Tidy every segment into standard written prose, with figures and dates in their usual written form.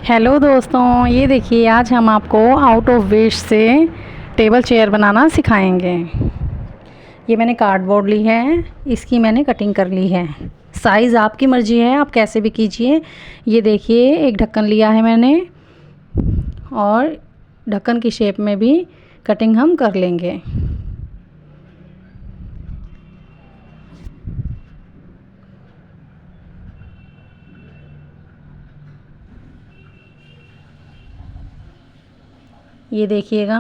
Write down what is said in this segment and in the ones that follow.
Hello दोस्तों, ये देखिए आज हम आपको आउट ऑफ वेस्ट से टेबल चेयर बनाना सिखाएंगे। ये मैंने कार्डबोर्ड ली है, इसकी मैंने कटिंग कर ली है। साइज़ आपकी मर्ज़ी है, आप कैसे भी कीजिए। ये देखिए एक ढक्कन लिया है मैंने और ढक्कन की शेप में भी कटिंग हम कर लेंगे। ये देखिएगा,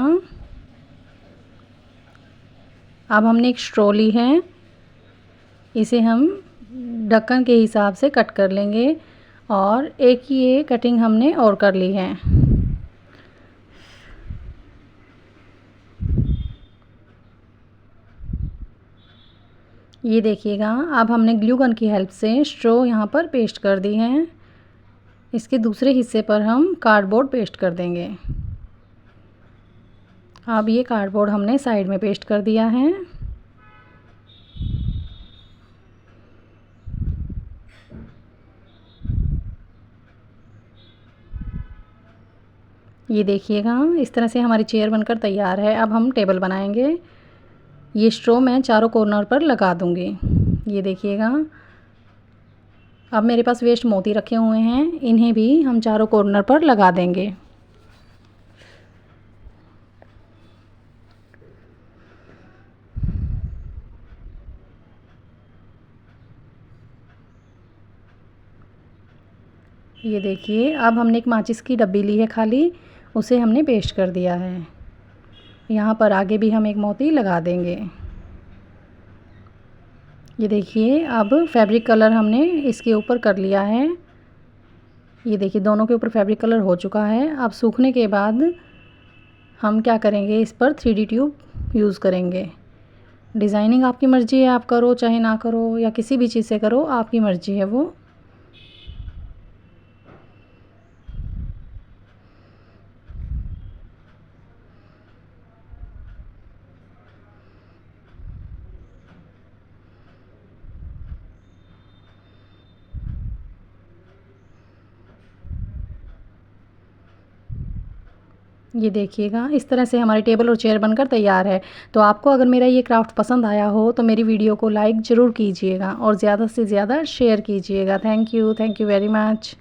अब हमने एक स्ट्रॉ ली है, इसे हम ढक्कन के हिसाब से कट कर लेंगे और एक ये कटिंग हमने और कर ली है। ये देखिएगा, अब हमने ग्लू गन की हेल्प से स्ट्रॉ यहाँ पर पेस्ट कर दी है। इसके दूसरे हिस्से पर हम कार्डबोर्ड पेस्ट कर देंगे। अब ये कार्डबोर्ड हमने साइड में पेस्ट कर दिया है। ये देखिएगा, इस तरह से हमारी चेयर बनकर तैयार है। अब हम टेबल बनाएंगे। ये स्ट्रॉ मैं चारों कॉर्नर पर लगा दूंगी। ये देखिएगा, अब मेरे पास वेस्ट मोती रखे हुए हैं, इन्हें भी हम चारों कॉर्नर पर लगा देंगे। ये देखिए, अब हमने एक माचिस की डब्बी ली है खाली, उसे हमने पेस्ट कर दिया है। यहाँ पर आगे भी हम एक मोती लगा देंगे। ये देखिए, अब फैब्रिक कलर हमने इसके ऊपर कर लिया है। ये देखिए, दोनों के ऊपर फैब्रिक कलर हो चुका है। अब सूखने के बाद हम क्या करेंगे, इस पर 3D ट्यूब यूज़ करेंगे। डिज़ाइनिंग आपकी मर्ज़ी है, आप करो चाहे ना करो, या किसी भी चीज़ से करो, आपकी मर्ज़ी है वो। ये देखिएगा, इस तरह से हमारी टेबल और चेयर बनकर तैयार है। तो आपको अगर मेरा ये क्राफ्ट पसंद आया हो तो मेरी वीडियो को लाइक ज़रूर कीजिएगा और ज़्यादा से ज़्यादा शेयर कीजिएगा। Thank you very much.